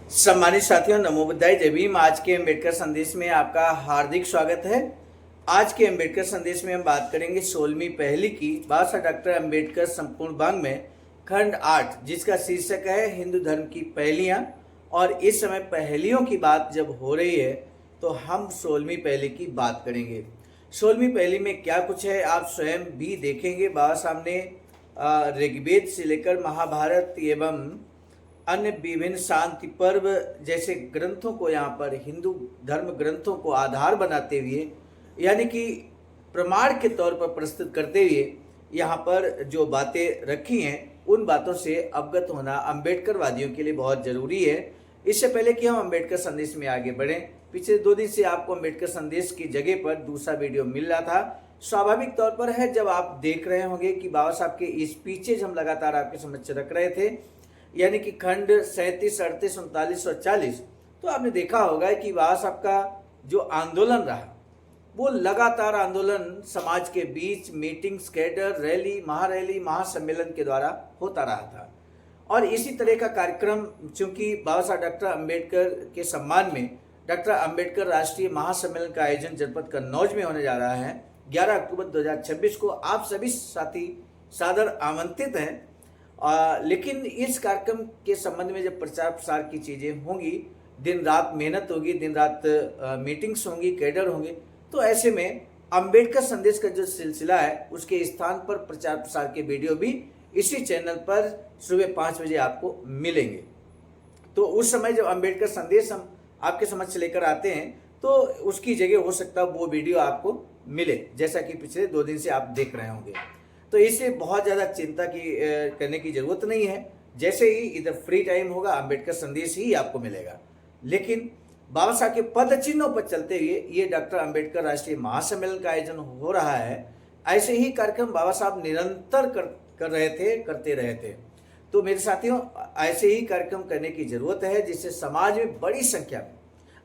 सम्मानित साथियों, नमो बुद्धाय, जय भीम। आज के अम्बेडकर संदेश में आपका हार्दिक स्वागत है। आज के अम्बेडकर संदेश में हम बात करेंगे 16वीं पहली की बाबा साहब डॉक्टर अम्बेडकर संपूर्ण वाङ् में खंड 8, जिसका शीर्षक है हिंदू धर्म की पहलियां। और इस समय पहलियों की बात जब हो रही है तो हम 16वीं पहली की बात करेंगे। 16वीं पहली में क्या कुछ है आप स्वयं भी देखेंगे। बाबा साहब ने ऋग्वेद से लेकर महाभारत एवं अन्य विभिन्न शांति पर्व जैसे ग्रंथों को यहाँ पर हिंदू धर्म ग्रंथों को आधार बनाते हुए, यानी कि प्रमाण के तौर पर प्रस्तुत करते हुए यहाँ पर जो बातें रखी हैं उन बातों से अवगत होना अम्बेडकरवादियों के लिए बहुत ज़रूरी है। इससे पहले कि हम अम्बेडकर संदेश में आगे बढ़ें, पिछले 2 दिन से आपको अम्बेडकर संदेश की जगह पर दूसरा वीडियो मिल रहा था। स्वाभाविक तौर पर है, जब आप देख रहे होंगे कि बाबा साहब के स्पीचेज हम लगातार आपके समक्ष रख रहे थे, यानी कि खंड 37, 38, 39 और 40, तो आपने देखा होगा कि बाबा साहब का जो आंदोलन रहा वो लगातार आंदोलन समाज के बीच मीटिंग्स, कैडर, रैली, महासम्मेलन के द्वारा होता रहा था। और इसी तरह का कार्यक्रम चूंकि बाबा साहब डॉक्टर अम्बेडकर के सम्मान में डॉक्टर अम्बेडकर राष्ट्रीय महासम्मेलन का आयोजन जनपद कन्नौज में होने जा रहा है 11 अक्टूबर 2026 को। आप सभी साथी सादर आमंत्रित हैं। लेकिन इस कार्यक्रम के संबंध में जब प्रचार प्रसार की चीज़ें होंगी, दिन रात मेहनत होगी, दिन रात मीटिंग्स होंगी, कैडर होंगे, तो ऐसे में अंबेडकर संदेश का जो सिलसिला है उसके स्थान पर प्रचार प्रसार के वीडियो भी इसी चैनल पर सुबह 5 बजे आपको मिलेंगे। तो उस समय जब अंबेडकर संदेश हम आपके समक्ष लेकर आते हैं तो उसकी जगह हो सकता है वो वीडियो आपको मिले, जैसा कि पिछले 2 दिन से आप देख रहे होंगे। तो इससे बहुत ज़्यादा चिंता करने की ज़रूरत नहीं है। जैसे ही इधर फ्री टाइम होगा अंबेडकर संदेश ही आपको मिलेगा। लेकिन बाबा साहब के पद चिन्हों पर चलते हुए ये डॉक्टर अम्बेडकर राष्ट्रीय महासम्मेलन का आयोजन हो रहा है। ऐसे ही कार्यक्रम बाबा साहब निरंतर करते रहे थे। तो मेरे साथियों, ऐसे ही कार्यक्रम करने की ज़रूरत है जिससे समाज में बड़ी संख्या में,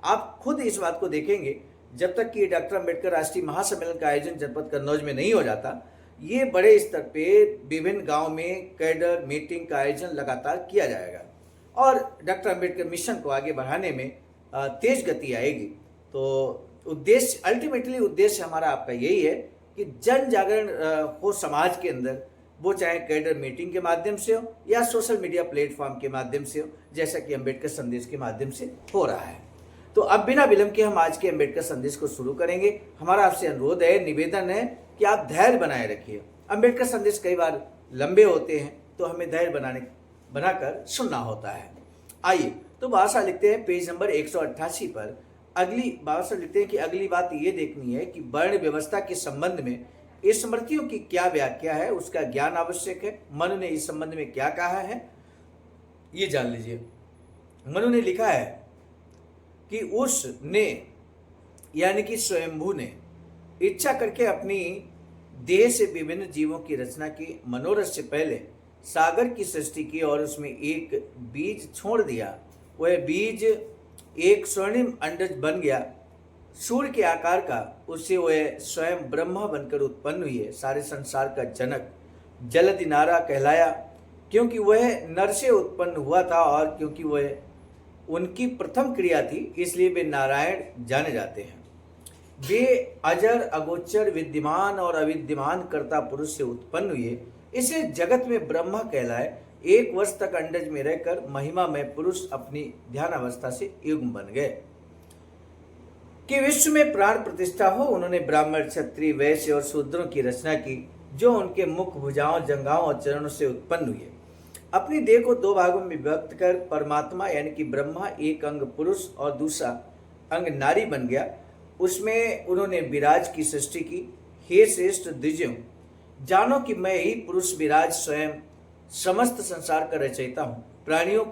आप खुद इस बात को देखेंगे, जब तक कि डॉक्टर अम्बेडकर राष्ट्रीय महासम्मेलन का आयोजन जनपद कन्नौज में नहीं हो जाता, ये बड़े स्तर पे विभिन्न गांव में कैडर मीटिंग का आयोजन लगातार किया जाएगा और डॉक्टर अम्बेडकर मिशन को आगे बढ़ाने में तेज गति आएगी। तो उद्देश्य, अल्टीमेटली उद्देश्य हमारा आपका यही है कि जन जागरण हो समाज के अंदर, वो चाहे कैडर मीटिंग के माध्यम से हो या सोशल मीडिया प्लेटफॉर्म के माध्यम से हो, जैसा कि अम्बेडकर संदेश के माध्यम से हो रहा है। तो अब बिना विलंब के हम आज के अम्बेडकर संदेश को शुरू करेंगे। हमारा आपसे अनुरोध है, निवेदन है कि आप धैर्य बनाए रखिए। अम्बेडकर संदेश कई बार लंबे होते हैं तो हमें धैर्य बनाकर सुनना होता है। आइए, तो बाबा साहब लिखते हैं पेज नंबर 188 पर, बाबा साहब लिखते हैं कि अगली बात ये देखनी है कि वर्ण व्यवस्था के संबंध में स्मृतियों की क्या व्याख्या है, उसका ज्ञान आवश्यक है। मनु ने इस संबंध में क्या कहा है ये जान लीजिए। मनु ने लिखा है कि उसने, यानी कि स्वयंभू ने इच्छा करके अपनी देह से विभिन्न जीवों की रचना की। मनोरथ से पहले सागर की सृष्टि की और उसमें एक बीज छोड़ दिया। वह बीज एक स्वर्णिम अंडज बन गया, सूर्य के आकार का। उससे वह स्वयं ब्रह्मा बनकर उत्पन्न हुई है। सारे संसार का जनक जलधि नारा कहलाया, क्योंकि वह नर से उत्पन्न हुआ था और क्योंकि वह उनकी प्रथम क्रिया थी, इसलिए वे नारायण जाने जाते हैं। वे अजर, अगोचर, विद्यमान और अविद्यमान कर्ता पुरुष से उत्पन्न हुए, इसे जगत में ब्रह्मा कहलाए। 1 वर्ष तक अंडज में रहकर महिमा में पुरुष अपनी ध्यान अवस्था से युग्म बन गए कि विश्व में प्राण प्रतिष्ठा हो। उन्होंने ब्राह्मण, क्षत्रिय, वैश्य और शूद्रों की रचना की, जो उनके मुख, भुजाओं, जंघाओं और चरणों से उत्पन्न हुए। अपनी देह को 2 भागों में विभक्त कर परमात्मा यानी कि ब्रह्मा एक अंग पुरुष और दूसरा अंग नारी बन गया। उसमें उन्होंने विराज की सृष्टि की। हे श्रेष्ठ द्विजों, जानो कि मैं ही पुरुष विराज स्वयं समस्त संसार का रचयिता हूँ। प्राणियों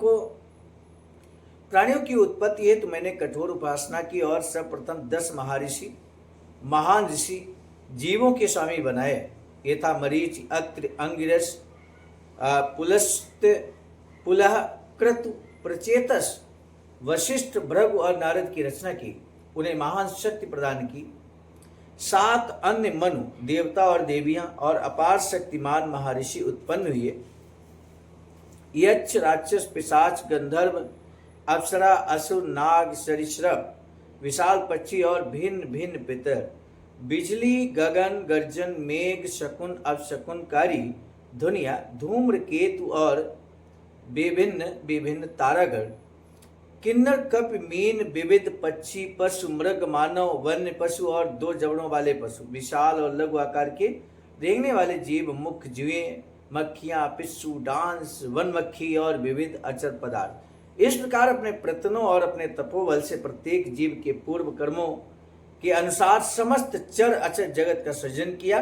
की उत्पत्ति हेतु मैंने कठोर उपासना की और सर्वप्रथम 10 महान ऋषि जीवों के स्वामी बनाए। यथा मरीच, अत्रि, अंगिरस, पुलस्त, पुलह, क्रतु, प्रचेतस, वशिष्ठ, भृगु और नारद की रचना की। उन्हें महान शक्ति प्रदान की। 7 अन्य मनु, देवता और देवियां और अपार शक्तिमान महर्षि उत्पन्न हुए। यक्ष, राक्षस, पिशाच, गंधर्व, अप्सरा, असुर, नाग, सरीसृप, विशाल पक्षी और भिन्न भिन्न पितर, बिजली, गगन, गर्जन, मेघ, शकुन, अपशकुनकारी ध्वनिया, धूम्र, केतु और विभिन्न विभिन्न तारागण, किन्नर, कप, मीन, विविध पक्षी, पशु, मृग, मानव, वन्य पशु और दो जबड़ों वाले पशु, विशाल और लघु आकार के रेंगने वाले जीव, मुख्य जीवें, मक्खियां, पिस्सू, डांस, वन मक्खी और विविध अचर पदार्थ। इस प्रकार अपने प्रयत्नों और अपने तपोबल से प्रत्येक जीव के पूर्व कर्मों के अनुसार समस्त चर अचर जगत का सृजन किया।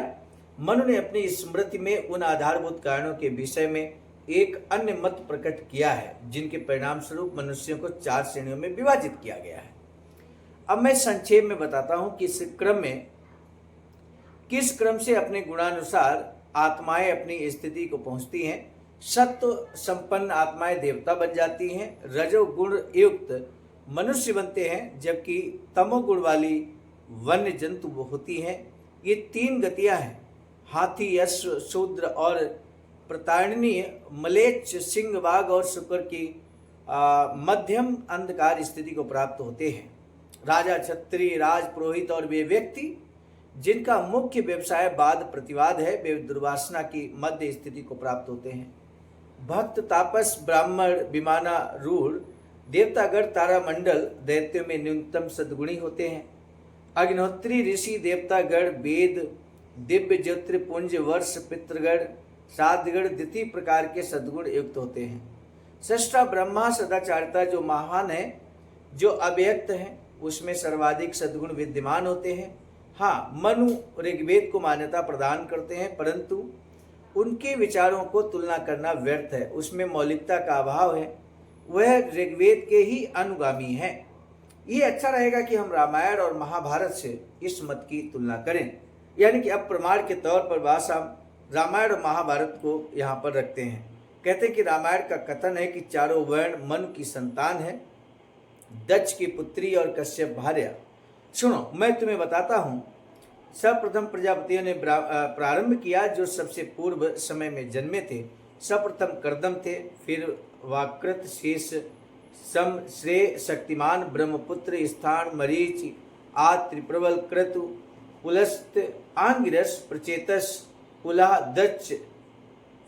मनु ने अपनी स्मृति में उन आधारभूत कारणों के विषय में एक अन्य मत प्रकट किया है, जिनके परिणाम स्वरूप मनुष्यों को 4 श्रेणियों में विभाजित किया गया है। अब मैं संक्षेप में बताता हूं कि किस क्रम से अपने गुणानुसार आत्माएं अपनी स्थिति को पहुंचती हैं। सत्व संपन्न आत्माएं देवता बन जाती हैं, रजोगुण युक्त मनुष्य बनते हैं, जबकि तमोगुण वाली वन्य जंतु होती हैं। ये 3 गतियां हैं, हाथी, अश्व, शूद्र और प्रताड़नीय मलेच्छ, सिंह, बाघ और शुक्र की मध्यम अंधकार स्थिति को प्राप्त होते हैं। राजा, क्षत्रिय, राजपुरोहित और वे व्यक्ति जिनका मुख्य व्यवसाय वाद प्रतिवाद है, वे दुर्वासना की मध्य स्थिति को प्राप्त होते हैं। भक्त, तापस, ब्राह्मण, विमाना रूढ़, देवतागण, तारामंडल दैत्यों में न्यूनतम सद्गुणी होते हैं। अग्निहोत्री, ऋषि, देवतागण, वेद, दिव्य, ज्योतिर्पुंज, वर्ष, पितृगण, साधगण द्वितीय प्रकार के सद्गुण युक्त होते हैं। सृष्टा ब्रह्मा सदाचारिता जो महान है, जो अव्यक्त है, उसमें सर्वाधिक सद्गुण विद्यमान होते हैं। हाँ, मनु ऋग्वेद को मान्यता प्रदान करते हैं, परंतु उनके विचारों को तुलना करना व्यर्थ है, उसमें मौलिकता का अभाव है, वह ऋग्वेद के ही अनुगामी है। ये अच्छा रहेगा कि हम रामायण और महाभारत से इस मत की तुलना करें, यानी कि अब प्रमाण के तौर पर हम रामायण और महाभारत को यहाँ पर रखते हैं। कहते हैं कि रामायण का कथन है कि चारों वर्ण मनु की संतान है, दक्ष की पुत्री और कश्यप भार्या। सुनो, मैं तुम्हें बताता हूँ। सर्वप्रथम प्रजापतियों ने प्रारंभ किया, जो सबसे पूर्व समय में जन्मे थे। सर्वप्रथम कर्दम थे, फिर वाकृत, शेष, सम, श्रेय, शक्तिमान, ब्रह्मपुत्र, स्थान, मरीच, आत्रि, प्रबल, क्रतु, पुलस्त, आंगिरस, प्रचेतस, पुलाह, दक्ष,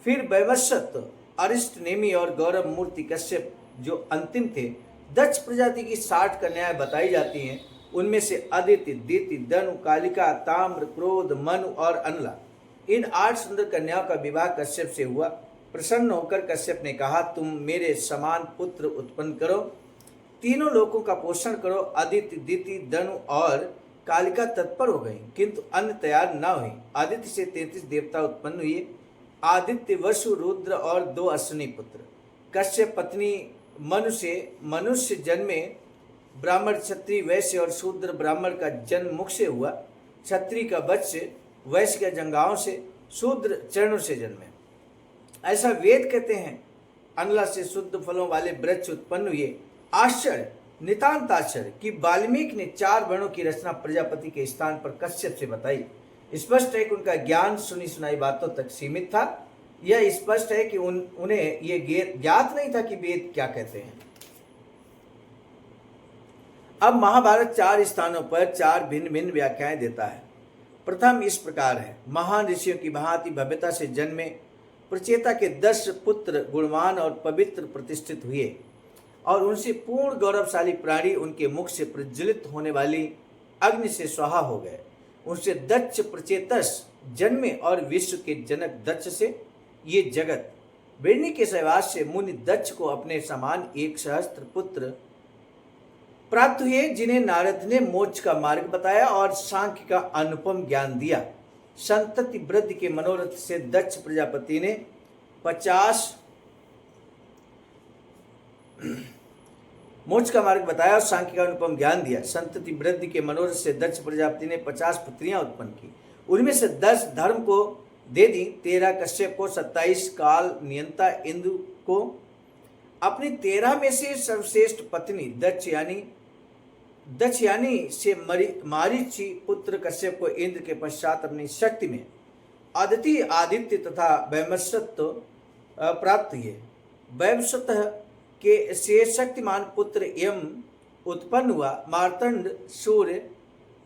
फिर वैवस्वत, अरिष्ट, नेमि और गौरव मूर्ति कश्यप जो अंतिम थे। दक्ष प्रजाति की 60 कन्याएं बताई जाती हैं। उनमें से अदिति, दिति, दनु, कालिका, ताम्र, क्रोध, मनु और अनला, इन 8 सुंदर कन्याओं का विवाह कश्यप से हुआ। प्रसन्न होकर कश्यप ने कहा, तुम मेरे समान पुत्र उत्पन्न करो, तीनों लोगों का पोषण करो। अदिति, दिति, दनु और कालिका तत्पर हो गई, किंतु अन्न तैयार न हुई। आदित्य से 33 देवता उत्पन्न हुए, आदित्य, वसु, रुद्र और 2 अश्विनी पुत्र। कश्यप पत्नी मनु से मनुष्य जन्मे। ब्राह्मण, क्षत्रिय, वैश्य और शूद्र। ब्राह्मण का जन्म मुख से हुआ, क्षत्रिय का वत्स, वैश्य के जंघाओं से, शूद्र चरणों से जन्मे। ऐसा वेद कहते हैं। अनला से शुद्ध फलों वाले वृक्ष उत्पन्न हुए। आश्चर्य, नितांत आश्चर्य कि वाल्मीकि ने 4 वर्णों की रचना प्रजापति के स्थान पर कश्यप से बताई। स्पष्ट है कि उनका ज्ञान सुनी सुनाई बातों तक सीमित था। यह स्पष्ट है कि उन्हें यह ज्ञात नहीं था कि वेद क्या कहते हैं। अब महाभारत 4 स्थानों पर 4 भिन्न भिन्न व्याख्याएं देता है। प्रथम इस प्रकार है, महान ऋषियों की भांति भव्यता से जन्मे प्रचेता के 10 पुत्र गुणवान और पवित्र प्रतिष्ठित हुए, और उनसे पूर्ण गौरवशाली प्राणी उनके मुख से प्रज्वलित होने वाली अग्नि से स्वाहा हो गए। उनसे दक्ष प्रचेतस जन्मे, और विश्व के जनक दक्ष से ये जगत वेणी के सहवास से मुनि दक्ष को अपने समान 1 सहस्त्र पुत्र प्राप्त हुए, जिन्हें नारद ने मोक्ष का मार्ग बताया और सांख्य का अनुपम ज्ञान दिया। संतति वृद्धि के मनोरथ से दक्ष प्रजापति ने 50 मोक्ष का मार्ग बताया और सांख्य का अनुपम ज्ञान दिया। संतति वृद्धि के मनोरथ से दक्ष प्रजापति ने 50 पुत्रियां उत्पन्न की। उनमें से 10 धर्म को दे दी, 13 कश्यप को, 27 काल नियंता इंद्र को। अपनी 13 में से सर्वश्रेष्ठ पत्नी दक्ष यानी से मारीची पुत्र कश्यप को इंद्र के पश्चात अपनी शक्ति में अदिति, आदित्य तथा वैवस्वत प्राप्त हुए। वैवस्वत के से शक्तिमान पुत्र यम उत्पन्न हुआ। मार्तंड सूर्य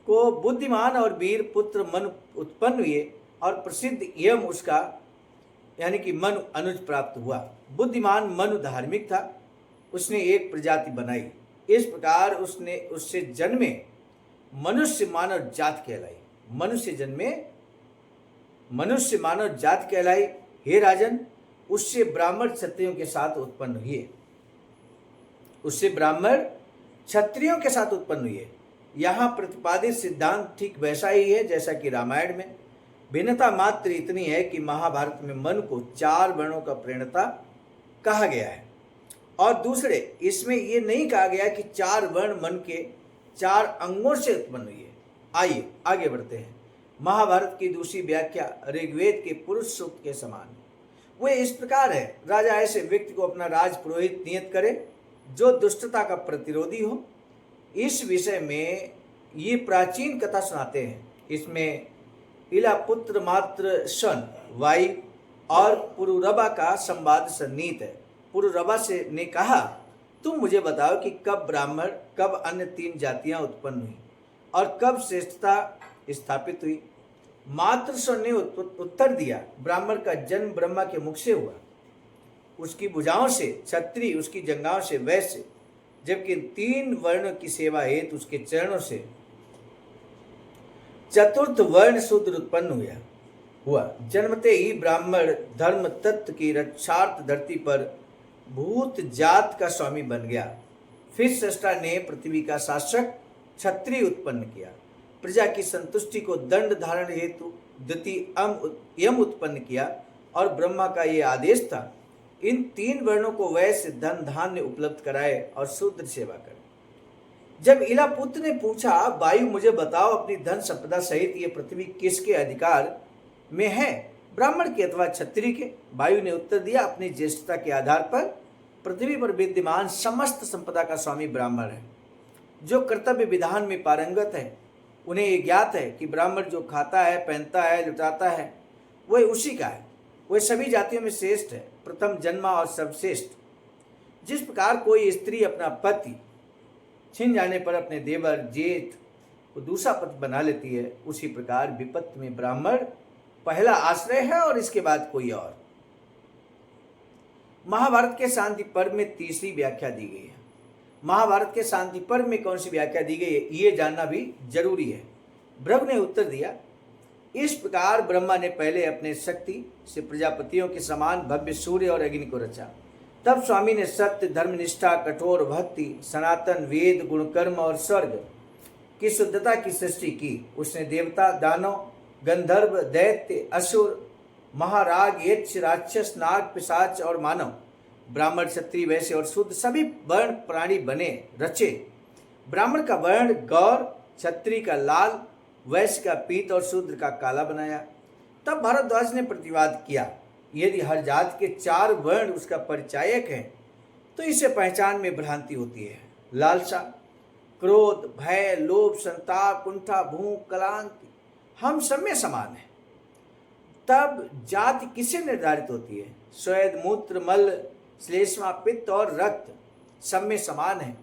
को बुद्धिमान और वीर पुत्र मनु उत्पन्न हुए और प्रसिद्ध यम उसका यानी कि मनु अनुज प्राप्त हुआ। बुद्धिमान मनु धार्मिक था, उसने एक प्रजाति बनाई। इस प्रकार उसने उससे जन्मे मनुष्य मानव जात कहलाई। मनुष्य जन्मे मनुष्य मानव जात कहलाई। हे राजन, उससे ब्राह्मण क्षत्रियों के साथ उत्पन्न हुए। उससे ब्राह्मण क्षत्रियों के साथ उत्पन्न हुए। यहाँ प्रतिपादित सिद्धांत ठीक वैसा ही है जैसा कि रामायण में। भिन्नता मात्र इतनी है कि महाभारत में मन को 4 वर्णों का प्रणेता कहा गया है और दूसरे इसमें यह नहीं कहा गया कि 4 वर्ण मन के 4 अंगों से उत्पन्न हुए। आइए आगे बढ़ते हैं। महाभारत की दूसरी व्याख्या ऋग्वेद के पुरुष सूक्त के समान है। वह इस प्रकार है, राजा ऐसे व्यक्ति को अपना राज पुरोहित नियत करे जो दुष्टता का प्रतिरोधी हो। इस विषय में ये प्राचीन कथा सुनाते हैं। इसमें इला पुत्र मात्र सन वायु और पुरुरबा का संवाद सन्निहित है। पुरुरबा से ने कहा, तुम मुझे बताओ कि कब ब्राह्मण, कब अन्य 3 जातियां उत्पन्न हुई और कब श्रेष्ठता स्थापित हुई। मातृस्वर ने उत्तर दिया, ब्राह्मण का जन्म ब्रह्मा के मुख से हुआ, उसकी भुजाओं से क्षत्रिय, उसकी जंघाओं से वैश्य, जबकि 3 वर्णों की सेवा हेतु उसके चरणों से चतुर्थ वर्ण शूद्र उत्पन्न हुआ। जन्मते ही ब्राह्मण धर्म तत्व की रक्षार्थ धरती पर भूत जात का स्वामी बन गया। फिर सृष्टा ने पृथ्वी का शासक क्षत्रिय उत्पन्न किया। प्रजा की संतुष्टि को दंड धारण हेतु द्वितीय यम उत्पन्न किया और ब्रह्मा का ये आदेश था, इन 3 वर्णों को वैश्य धन धान्य उपलब्ध कराए और शूद्र सेवा करे। जब इला पुत्र ने पूछा, वायु मुझे बताओ अपनी धन संपदा सहित ये पृथ्वी किसके अधिकार में है, ब्राह्मण के अथवा क्षत्रिय के? वायु ने उत्तर दिया, अपनी ज्येष्ठता के आधार पर पृथ्वी पर विद्यमान समस्त संपदा का स्वामी ब्राह्मण है। जो कर्तव्य विधान में पारंगत है उन्हें ये ज्ञात है कि ब्राह्मण जो खाता है, पहनता है, लुटाता है, वह उसी का है। वह सभी जातियों में श्रेष्ठ है, प्रथम जन्मा और सर्वश्रेष्ठ। जिस प्रकार कोई स्त्री अपना पति छिन जाने पर अपने देवर जेठ को दूसरा पति बना लेती है, उसी प्रकार विपत्ति में ब्राह्मण पहला आश्रय है और इसके बाद कोई और। महाभारत के शांति पर्व में तीसरी व्याख्या दी गई है। महाभारत के शांति पर्व में कौन सी व्याख्या दी गई है, ये जानना भी जरूरी है। भृगु ने उत्तर दिया, इस प्रकार ब्रह्मा ने पहले अपने शक्ति से प्रजापतियों के समान भव्य सूर्य और अग्नि को रचा। तब स्वामी ने सत्य, धर्मनिष्ठा, कठोर भक्ति, सनातन वेद, गुणकर्म और स्वर्ग की शुद्धता की सृष्टि की। उसने देवता, दानव, गंधर्व, दैत्य, असुर, महाराज, यक्ष, राक्षस, नाग, पिशाच और मानव, ब्राह्मण, क्षत्रिय, वैश्य और शूद्र सभी वर्ण प्राणी बने रचे। ब्राह्मण का वर्ण गौर, क्षत्रिय का लाल, वैश्य का पीत और शूद्र का काला बनाया। तब भारद्वाज ने प्रतिवाद किया, यदि हर जात के 4 वर्ण उसका परिचायक है तो इसे पहचान में भ्रांति होती है। लालसा, क्रोध, भय, लोभ, संताप, कुंठा, भूख, क्लांति हम सब में समान है। तब जाति किसे निर्धारित होती है? स्वेद, मूत्र, मल, श्लेष्मा, पित्त और रक्त सब में समान है।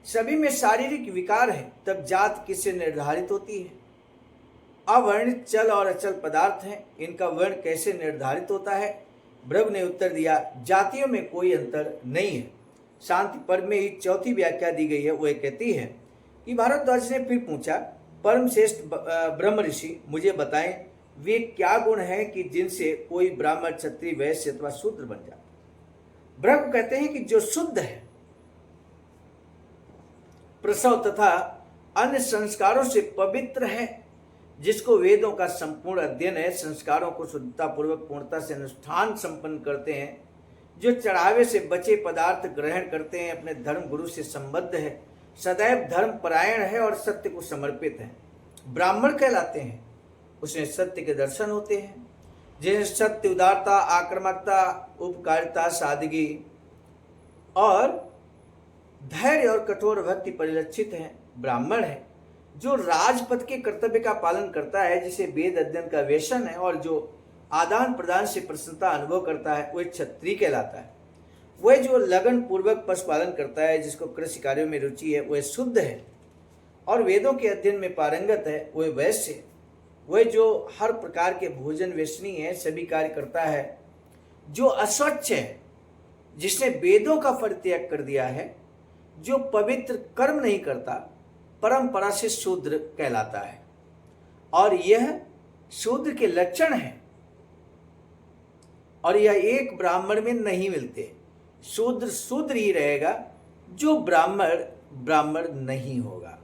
सभी में शारीरिक विकार है। तब जात किससे निर्धारित होती है? अवर्णित चल और अचल पदार्थ हैं, इनका वर्ण कैसे निर्धारित होता है? भृगु ने उत्तर दिया, जातियों में कोई अंतर नहीं है। शांति पर्व में ही चौथी व्याख्या दी गई है। वह कहती है कि भारद्वाज ने फिर पूछा, परम श्रेष्ठ ब्रह्म ऋषि, मुझे बताएं वे क्या गुण हैं कि जिनसे कोई ब्राह्मण, क्षत्रिय, वैश्य अथवा शूद्र बन जाता? भृगु कहते हैं कि जो शुद्ध है, प्रसव तथा अन्य संस्कारों से पवित्र है, जिसको वेदों का संपूर्ण अध्ययन है, संस्कारों को शुद्धता पूर्वक पूर्णता से अनुष्ठान संपन्न करते हैं, जो चढ़ावे से बचे पदार्थ ग्रहण करते हैं, अपने धर्म गुरु से संबद्ध है, सदैव धर्म परायण है और सत्य को समर्पित है, ब्राह्मण कहलाते हैं। उसमें सत्य के दर्शन होते हैं, जिन्हें सत्य, उदारता, आक्रामकता, उपकारिता, सादगी और धैर्य और कठोर भक्ति परिलक्षित है, ब्राह्मण है। जो राजपथ के कर्तव्य का पालन करता है, जिसे वेद अध्ययन का व्यसन है और जो आदान प्रदान से प्रसन्नता अनुभव करता है, वह क्षत्रिय कहलाता है। वह जो लगन पूर्वक पशुपालन करता है, जिसको कृषि कार्यों में रुचि है, वह शुद्ध है और वेदों के अध्ययन में पारंगत है, वह वैश्य है। वह जो हर प्रकार के भोजन वेशनी है, सभी कार्य करता है। जो अस्वच्छ है, जिसने वेदों का परित्याग कर दिया है, जो पवित्र कर्म नहीं करता, परंपरा से शूद्र कहलाता है। और यह शूद्र के लक्षण है और यह एक ब्राह्मण में नहीं मिलते। शूद्र शूद्र ही रहेगा, जो ब्राह्मण ब्राह्मण नहीं होगा।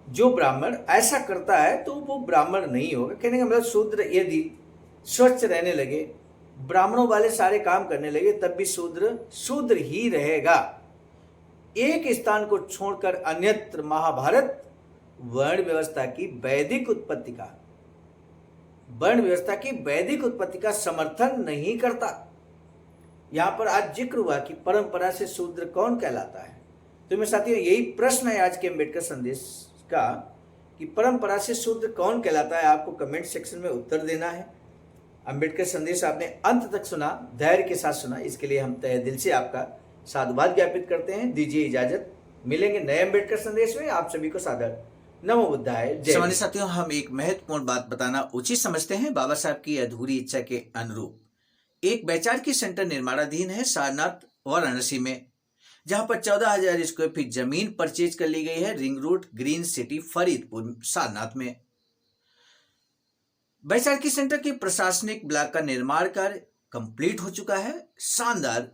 जो ब्राह्मण ऐसा करता है तो वो ब्राह्मण नहीं होगा। कहने का मतलब शूद्र यदि स्वच्छ रहने लगे, ब्राह्मणों वाले सारे काम करने लगे, तब भी शूद्र शूद्र ही रहेगा। एक स्थान को छोड़कर अन्यत्र महाभारत वर्ण व्यवस्था की वैदिक उत्पत्ति का समर्थन नहीं करता। यहां पर आज जिक्र हुआ कि परंपरा से शूद्र कौन कहलाता है। तो मेरे साथियों, यही प्रश्न है आज के अम्बेडकर संदेश का कि परंपरा से शूद्र कौन कहलाता है। आपको कमेंट सेक्शन में उत्तर देना है। अम्बेडकर संदेश आपने अंत तक सुना, धैर्य के साथ सुना, इसके लिए हम तहे दिल से आपका साधुवाद ज्ञापित करते हैं। दीजिए इजाजत, मिलेंगे नए अम्बेडकर संदेश में। आप सभी को सादर नमो बुद्धाय जय। सामान्य साथियों, हम एक महत्वपूर्ण बात बताना उचित समझते हैं। बाबा साहब की अधूरी इच्छा के अनुरूप एक वैचारिक सेंटर निर्माणाधीन है सारनाथ वाराणसी में, जहां पर 14,000 स्क्वायर फीट जमीन परचेज कर ली गई है ring road green city Faridpur Sarnath में। वैचारिक सेंटर के प्रशासनिक ब्लॉक का निर्माण कार्य कंप्लीट हो चुका है। शानदार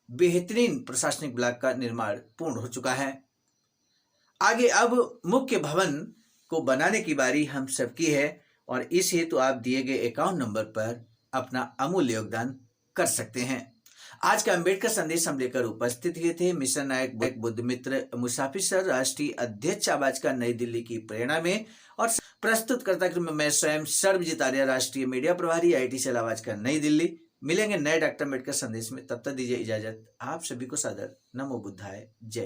बेहतरीन प्रशासनिक ब्लॉक का निर्माण पूर्ण हो चुका है। आगे अब मुख्य भवन को बनाने की बारी हम सबकी है और इस हेतु आप दिए गए अकाउंट नंबर पर अपना अमूल्य योगदान कर सकते हैं। आज का अम्बेडकर संदेश हम लेकर उपस्थित हुए थे मिशन नायक बुद्ध मित्र मुसाफिर सर, राष्ट्रीय अध्यक्ष आवाज का नई दिल्ली की प्रेरणा में, और प्रस्तुत करता क्रम मैं स्वयं सर्वजित आर्य, राष्ट्रीय मीडिया प्रभारी, IIT सेल आवाज का नई दिल्ली। मिलेंगे नए डॉक्टर अम्बेडकर संदेश में, तब तक दीजिए इजाजत। आप सभी को सादर नमो बुद्धाय जय।